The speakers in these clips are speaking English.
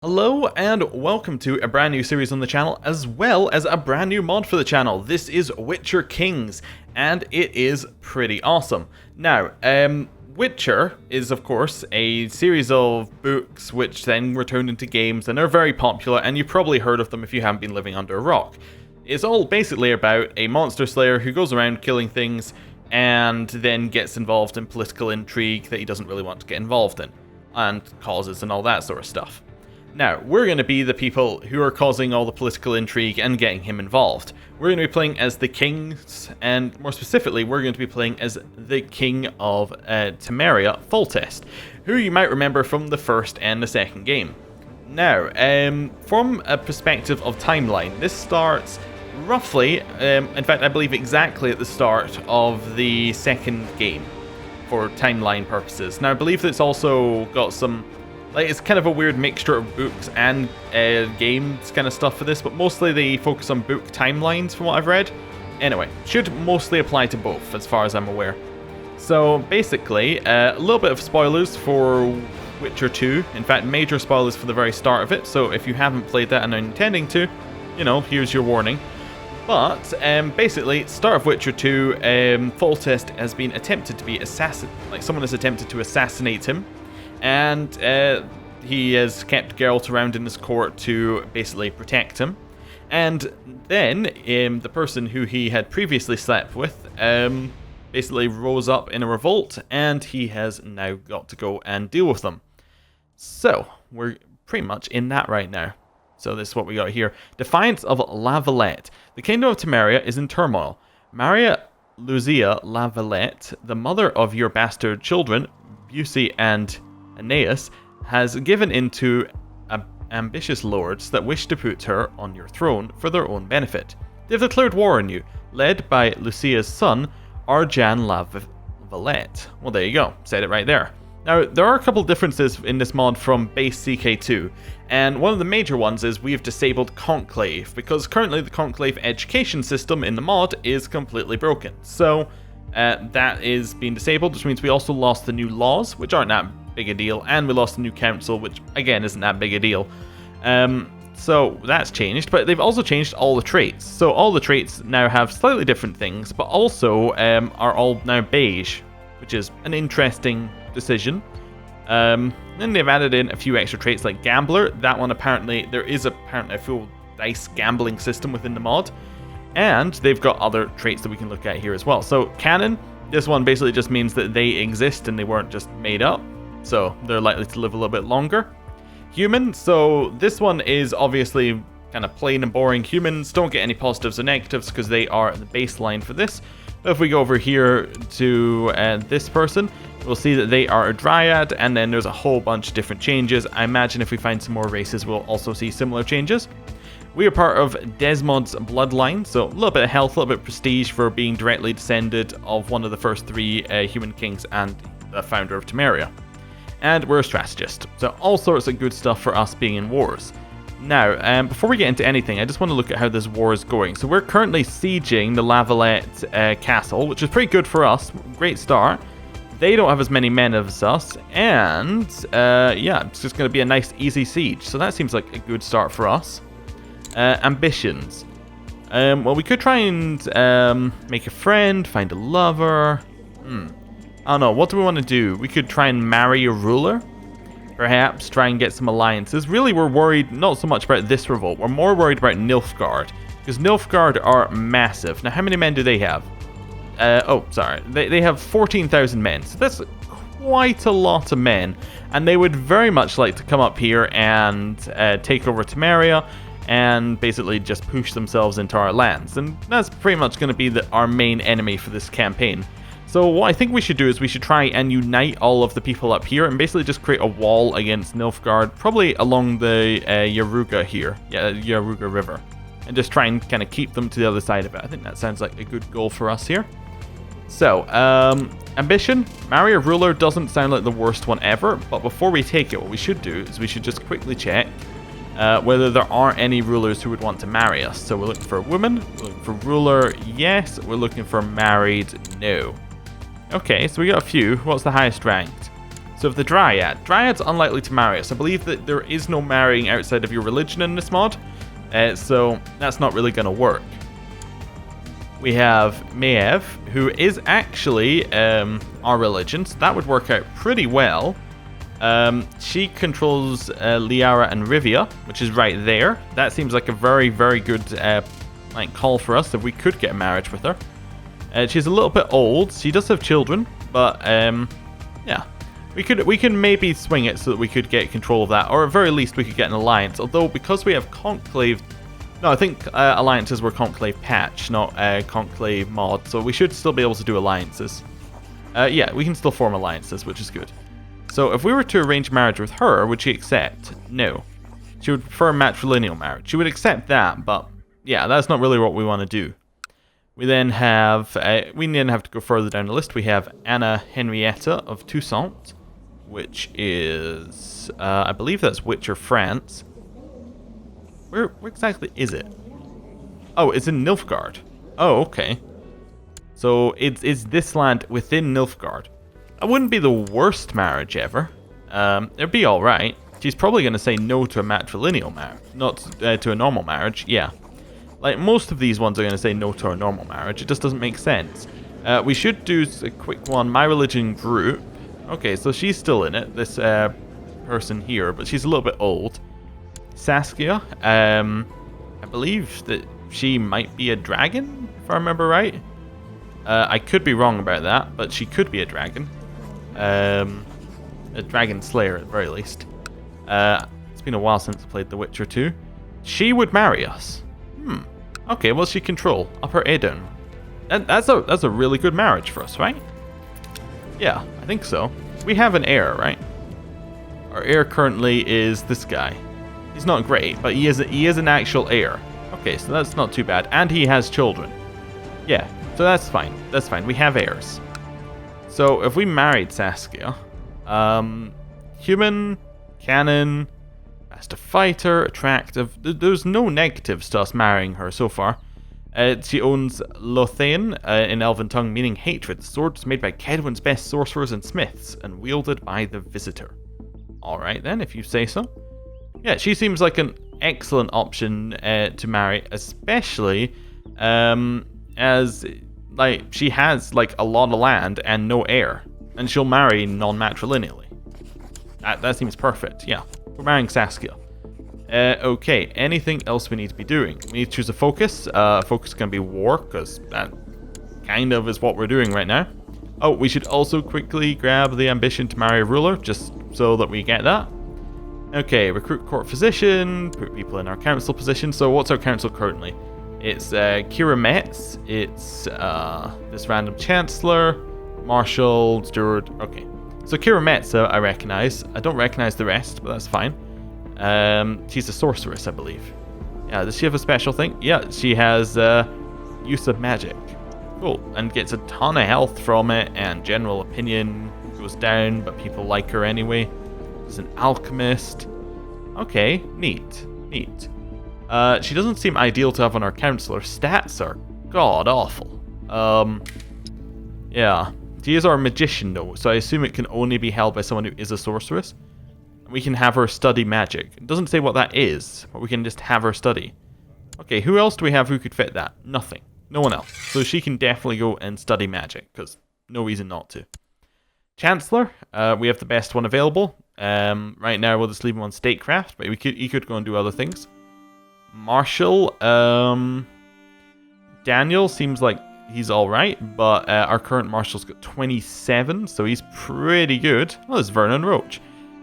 Hello and welcome to a brand new series on the channel, as well as a brand new mod for the channel. This is Witcher Kings, and it is pretty awesome. Now, Witcher is of course a series of books which then were turned into games, and are very popular, and you've probably heard of them if you haven't been living under a rock. It's all basically about a monster slayer who goes around killing things, and then gets involved in political intrigue that he doesn't really want to get involved in, and causes and all that sort of stuff. Now, we're going to be the people who are causing all the political intrigue and getting him involved. We're going to be playing as the kings, and more specifically, we're going to be playing as the King of Temeria, Foltest, who you might remember from the first and the second game. Now, from a perspective of timeline, this starts roughly, in fact I believe exactly at the start of the second game, for timeline purposes. Now, I believe that it's also got some... it's kind of a weird mixture of books and games kind of stuff for this, but mostly they focus on book timelines from what I've read. Anyway, should mostly apply to both as far as I'm aware. So basically, a little bit of spoilers for Witcher 2. In fact, major spoilers for the very start of it, so if you haven't played that and are intending to, you know, here's your warning. But basically, start of Witcher 2, Foltest has been attempted to be assassinated, someone has attempted to assassinate him. And he has kept Geralt around in his court to basically protect him. And then the person who he had previously slept with basically rose up in a revolt, and he has now got to go and deal with them. So, we're pretty much in that right now. So this is what we got here. Defiance of La Valette. The kingdom of Temeria is in turmoil. Maria Lucia La Valette, the mother of your bastard children, Busey and Aeneas, has given in to ambitious lords that wish to put her on your throne for their own benefit. They've declared war on you, led by Lucia's son, Arjan La Valette. Well, there you go, said it right there. Now, there are a couple differences in this mod from base CK2, and one of the major ones is we've disabled Conclave, because currently the Conclave education system in the mod is completely broken. So, that is being disabled, which means we also lost the new laws, which aren't that big a deal, and we lost a new council, which again isn't that big a deal. So that's changed, but they've also changed all the traits. So all the traits now have slightly different things, but also are all now beige, which is an interesting decision. Then they've added in a few extra traits like Gambler. That one apparently, there is apparently a full dice gambling system within the mod. And they've got other traits that we can look at here as well. So Canon, this one basically just means that they exist and they weren't just made up. So they're likely to live a little bit longer. Human, so this one is obviously kind of plain and boring. Humans don't get any positives or negatives because they are the baseline for this. But if we go over here to this person, we'll see that they are a dryad, and then there's a whole bunch of different changes. I imagine if we find some more races, we'll also see similar changes. We are part of Desmod's bloodline, so a little bit of health, a little bit of prestige for being directly descended of one of the first three human kings and the founder of Temeria. And we're a strategist, so all sorts of good stuff for us being in wars. Now, before we get into anything, I just want to look at how this war is going. So we're currently sieging the La Valette castle, which is pretty good for us. Great start. They don't have as many men as us, and yeah, it's just going to be a nice, easy siege. So that seems like a good start for us. Ambitions. Well, we could try and make a friend, find a lover. I don't know, what do we want to do? We could try and marry a ruler? Perhaps try and get some alliances. Really, we're worried not so much about this revolt. We're more worried about Nilfgaard, because Nilfgaard are massive. Now, how many men do they have? Oh, sorry. They have 14,000 men, so that's quite a lot of men. And they would very much like to come up here and take over Temeria, and basically just push themselves into our lands. And that's pretty much going to be our main enemy for this campaign. So what I think we should do is we should try and unite all of the people up here and basically just create a wall against Nilfgaard, probably along the Yaruga here, Yaruga River, and just try and kind of keep them to the other side of it. I think that sounds like a good goal for us here. So, ambition, marry a ruler doesn't sound like the worst one ever, but before we take it, what we should do is we should just quickly check whether there are any rulers who would want to marry us. So we're looking for a woman, we're looking for ruler, yes, we're looking for married, no. Okay, so we got a few. What's the highest ranked? So if the Dryad's unlikely to marry us. I believe that there is no marrying outside of your religion in this mod, so that's not really going to work. We have Maev, who is actually our religion, so that would work out pretty well. She controls Liara and Rivia, which is right there. That seems like a very, very good call for us if we could get a marriage with her. She's a little bit old. She does have children, but yeah. We could maybe swing it so that we could get control of that, or at very least we could get an alliance. Although because we have Conclave, no, I think alliances were Conclave patch, not Conclave mod, so we should still be able to do alliances. Yeah, we can still form alliances, which is good. So if we were to arrange marriage with her, would she accept? No, she would prefer matrilineal marriage. She would accept that, but yeah, that's not really what we want to do. We then have to go further down the list. We have Anna Henrietta of Toussaint, which is, I believe that's Witcher, France. Where exactly is it? Oh, it's in Nilfgaard. Oh, okay. So it's this land within Nilfgaard. That wouldn't be the worst marriage ever. It'd be alright. She's probably going to say no to a matrilineal marriage, not to a normal marriage, yeah. Like, most of these ones are going to say no to our normal marriage. It just doesn't make sense. We should do a quick one. My religion group. Okay, so she's still in it, this person here, but she's a little bit old. Saskia, I believe that she might be a dragon, if I remember right. I could be wrong about that, but she could be a dragon. A dragon slayer at the very least. It's been a while since I played The Witcher 2. She would marry us. Okay, what's she control? Upper Edom. That's a really good marriage for us, right? Yeah, I think so. We have an heir, right? Our heir currently is this guy. He's not great, but he is an actual heir. Okay, so that's not too bad. And he has children. Yeah, so that's fine. That's fine. We have heirs. So if we married Saskia, human, canon, master fighter, attractive. There's no negatives to us marrying her so far. She owns Lothain in Elven tongue, meaning hatred. Swords made by Kedwin's best sorcerers and smiths, and wielded by the Visitor. Alright then, if you say so. Yeah, she seems like an excellent option to marry, especially as like she has like a lot of land and no heir, and she'll marry non-matrilineally. That seems perfect. Yeah, we're marrying Saskia. Okay, anything else we need to be doing? We need to choose a focus. Focus is going to be war, because that kind of is what we're doing right now. Oh, we should also quickly grab the ambition to marry a ruler, just so that we get that. Okay, recruit court physician, put people in our council position. So what's our council currently? It's Kira Metz, it's this random chancellor, marshal, steward. Okay, so Kira Metz I recognize. I don't recognize the rest, but that's fine. She's a sorceress, I believe. Yeah, does she have a special thing? Yeah, she has use of magic. Cool, and gets a ton of health from it, and general opinion goes down, but people like her anyway. She's an alchemist. Okay, neat. She doesn't seem ideal to have on our council. Her stats are god-awful. Yeah. She is our magician, though, so I assume it can only be held by someone who is a sorceress. We can have her study magic. It doesn't say what that is, but we can just have her study. Okay, who else do we have who could fit that? Nothing. No one else. So she can definitely go and study magic, because no reason not to. Chancellor, we have the best one available. Right now we'll just leave him on statecraft, but he could go and do other things. Marshal, Daniel seems like he's alright, but our current marshal's got 27, so he's pretty good. Well, there's Vernon Roach.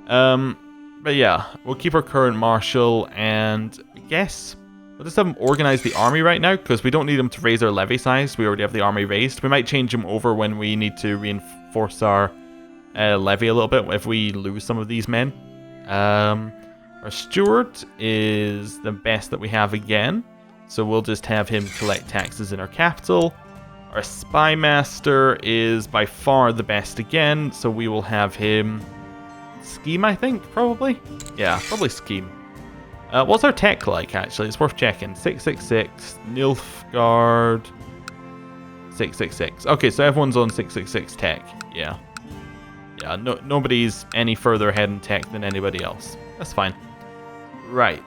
But yeah, we'll keep our current marshal, and I guess we'll just have him organize the army right now, because we don't need him to raise our levy size. We already have the army raised. We might change him over when we need to reinforce our levy a little bit, if we lose some of these men. Our steward is the best that we have again, so we'll just have him collect taxes in our capital. Our spy master is by far the best again, so we will have him scheme, I think, probably. Yeah, probably scheme. What's our tech like, actually? It's worth checking. 666, Nilfgaard, 666. Okay, so everyone's on 666 tech. Yeah. Yeah, nobody's any further ahead in tech than anybody else. That's fine. Right,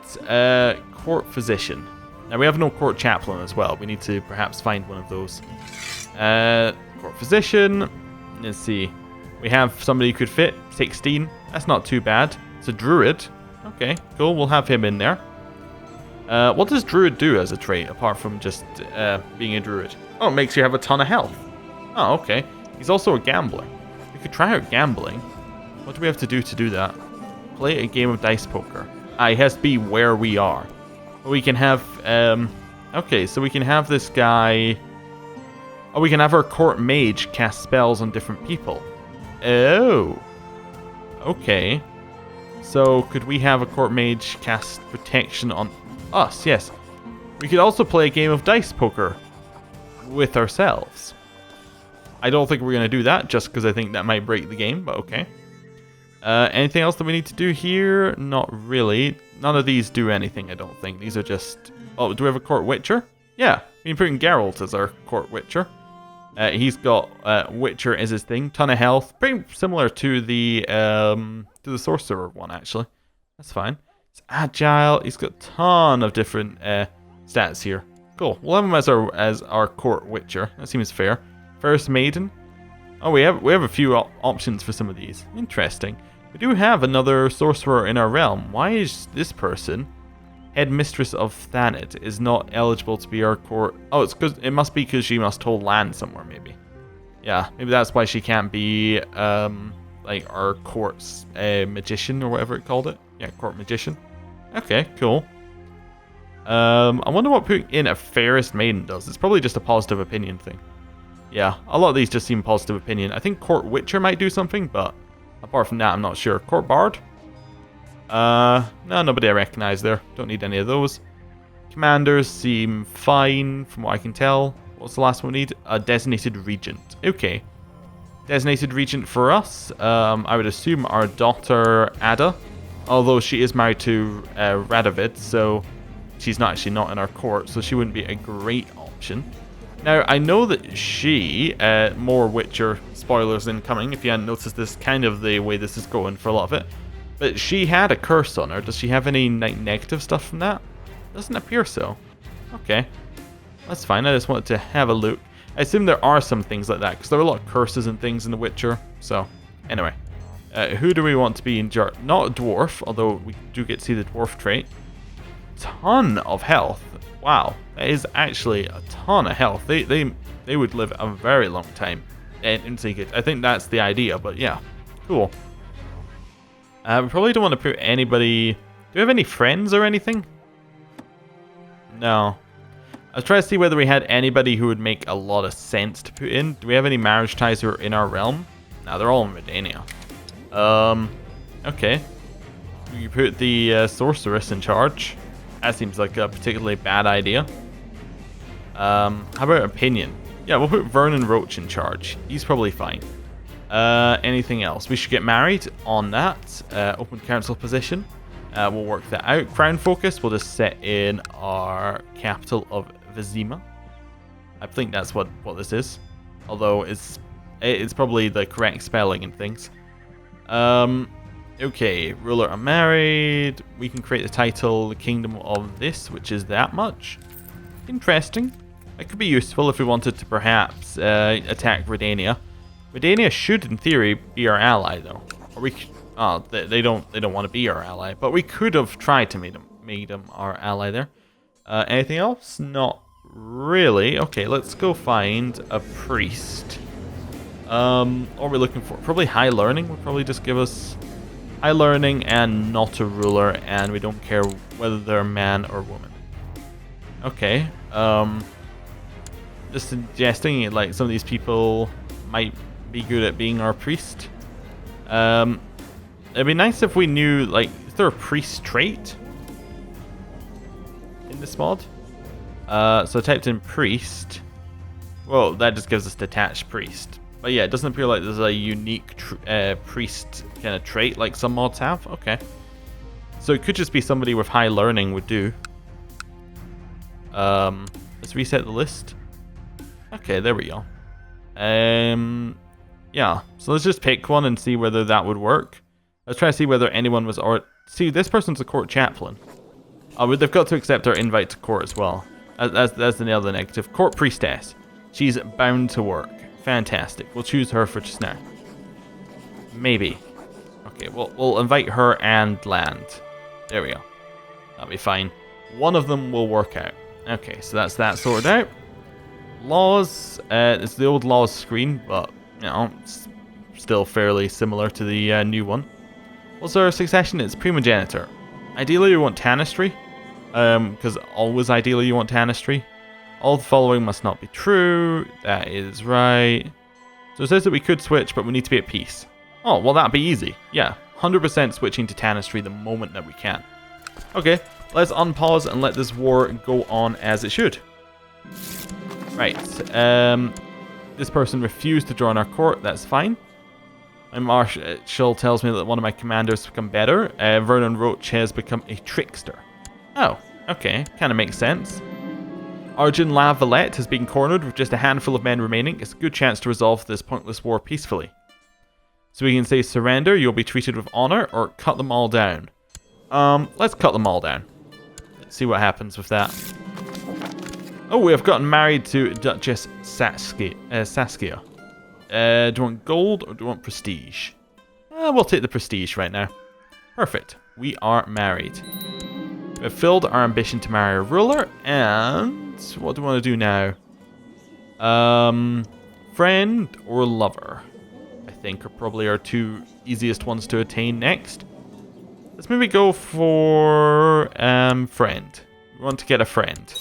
court physician. Now we have no court chaplain as well. We need to perhaps find one of those. Court physician. Let's see. We have somebody who could fit 16. That's not too bad. It's a druid. Okay, cool. We'll have him in there. What does druid do as a trait apart from just being a druid? Oh, it makes you have a ton of health. Oh, okay. He's also a gambler. We could try out gambling. What do we have to do that? Play a game of dice poker. It has to be where we are. We can have, okay, so we can have this guy. Oh, we can have our court mage cast spells on different people. Oh. Okay. So, could we have a court mage cast protection on us? Yes. We could also play a game of dice poker with ourselves. I don't think we're going to do that, just because I think that might break the game, but okay. Anything else that we need to do here? Not really. None of these do anything, I don't think. These are just... Oh, do we have a court witcher? Yeah, we can put in Geralt as our court witcher. He's got witcher as his thing. Ton of health. Pretty similar to the sorcerer one, actually. That's fine. He's agile. He's got a ton of different stats here. Cool. We'll have him as our court witcher. That seems fair. First maiden. Oh, we have a few options for some of these. Interesting. We do have another sorcerer in our realm. Why is this person, headmistress of Thanet, is not eligible to be our court? Oh, it must be because she must hold land somewhere, maybe. Yeah, maybe that's why she can't be like our court's magician or whatever it called it. Yeah, court magician. Okay, cool. I wonder what putting in a fairest maiden does. It's probably just a positive opinion thing. Yeah, a lot of these just seem positive opinion. I think court witcher might do something, but apart from that, I'm not sure. Court bard? No, nobody I recognize there. Don't need any of those. Commanders seem fine, from what I can tell. What's the last one we need? A designated regent. Okay. Designated regent for us. I would assume our daughter, Ada. Although she is married to Radovid, so she's actually not in our court, so she wouldn't be a great option. Now, I know that she, more Witcher spoilers incoming, if you hadn't noticed this, kind of the way this is going for a lot of it, but she had a curse on her. Does she have any negative stuff from that? Doesn't appear so. Okay. That's fine, I just wanted to have a look. I assume there are some things like that, because there are a lot of curses and things in The Witcher, so, anyway. Who do we want to be in charge? Not a dwarf, although we do get to see the dwarf trait. Ton of health. Wow, that is actually a ton of health. They would live a very long time in CK2. I think that's the idea, but yeah, cool. We probably don't want to put anybody... Do we have any friends or anything? No. I was trying to see whether we had anybody who would make a lot of sense to put in. Do we have any marriage ties who are in our realm? No, they're all in Redania. Okay. You put the sorceress in charge. That seems like a particularly bad idea. How about opinion? Yeah, we'll put Vernon Roach in charge. He's probably fine. Anything else? We should get married on that. Open council position. We'll work that out. Crown focus, we'll just set in our capital of Vizima. I think that's what this is. Although it's probably the correct spelling and things. Okay, ruler unmarried. We can create the title, the kingdom of this, which is that much. Interesting. It could be useful if we wanted to perhaps attack Redania. Redania should, in theory, be our ally, though. Or we, they don't want to be our ally, but we could have tried to make them our ally there. Anything else? Not really. Okay, let's go find a priest. What are we looking for? Probably high learning would probably just give us high learning and not a ruler, and we don't care whether they're man or woman. Okay. Just suggesting like some of these people might be good at being our priest. It'd be nice if we knew, like, is there a priest trait in this mod? So I typed in priest. Well, that just gives us detached priest. But yeah, it doesn't appear like there's a unique priest kind of trait like some mods have. Okay. So it could just be somebody with high learning would do. Let's reset the list. Okay, there we go. Yeah, so let's just pick one and see whether that would work. Let's try to see whether anyone was... or see, this person's a court chaplain. Oh, but they've got to accept our invite to court as well. That's the other negative. Court priestess. She's bound to work. Fantastic. We'll choose her for just now. Maybe. Okay, we'll invite her and land. There we go. That'll be fine. One of them will work out. Okay, so that's that sorted out. Laws. It's the old laws screen, but, you know, it's still fairly similar to the new one. What's our succession? It's primogenitor. Ideally, you want tanistry. Because always ideally you want tanistry. All the following must not be true. That is right. So it says that we could switch, but we need to be at peace. Oh, well that'd be easy. Yeah, 100% switching to tanistry the moment that we can. Okay, let's unpause and let this war go on as it should. Right, this person refused to join our court. That's fine. My marshal tells me that one of my commanders has become better. Vernon Roach has become a trickster. Oh, okay. Kind of makes sense. Arjun La Valette has been cornered with just a handful of men remaining. It's a good chance to resolve this pointless war peacefully. So we can say surrender, you'll be treated with honor, or cut them all down. Let's cut them all down. Let's see what happens with that. Oh, we have gotten married to Duchess Saskia. Do you want gold or do you want prestige? We'll take the prestige right now. Perfect. We are married. We've filled our ambition to marry a ruler, and what do we want to do now? Friend or lover? I think are probably our two easiest ones to attain next. Let's maybe go for friend. We want to get a friend.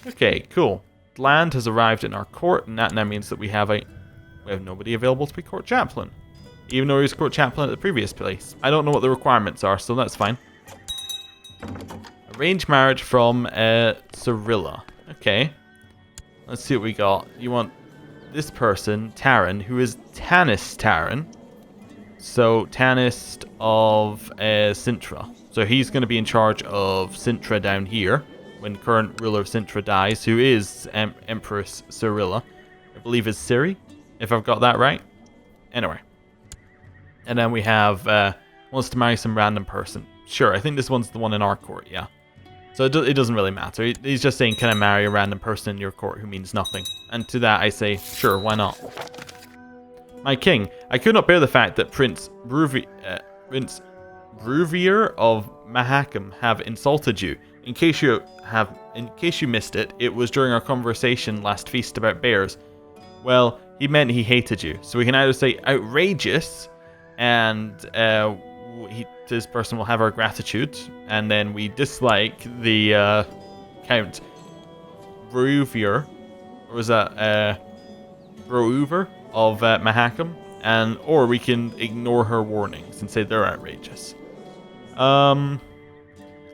Okay, cool. Land has arrived in our court, and that now means that we have nobody available to be court chaplain. Even though he was court chaplain at the previous place. I don't know what the requirements are, so that's fine. Arranged marriage from Cyrilla. Okay. Let's see what we got. You want this person, Taran, who is Tanis Taran. So, Tanis of Sintra. So he's going to be in charge of Sintra down here when current ruler of Sintra dies, who is Empress Cyrilla. I believe is Ciri, if I've got that right. Anyway. And then we have, wants to marry some random person. Sure, I think this one's the one in our court, yeah. So it doesn't really matter. He's just saying, can I marry a random person in your court who means nothing? And to that I say, sure, why not? My king, I could not bear the fact that Prince Bruvier of Mahakam have insulted you. In case you missed it, it was during our conversation last feast about bears. Well, he meant he hated you. So we can either say outrageous, and this person will have our gratitude, and then we dislike the Count Bruvier, or was that Brouver of Mahakam, or we can ignore her warnings and say they're outrageous.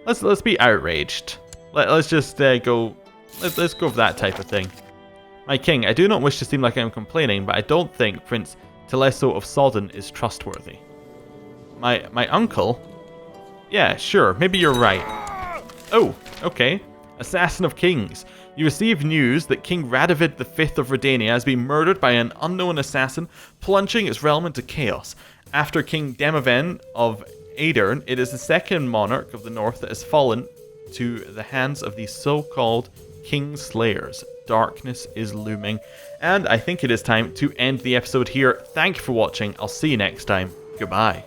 Let's be outraged. Let's just go. Let's go for that type of thing. My king, I do not wish to seem like I'm complaining, but I don't think Prince Teleso of Sodden is trustworthy. My uncle? Yeah, sure, maybe you're right. Oh, okay. Assassin of Kings. You receive news that King Radovid V of Redania has been murdered by an unknown assassin, plunging its realm into chaos. After King Demoven of Aedern, it is the second monarch of the north that has fallen to the hands of these so-called King Slayers. Darkness is looming. And I think it is time to end the episode here. Thank you for watching. I'll see you next time. Goodbye.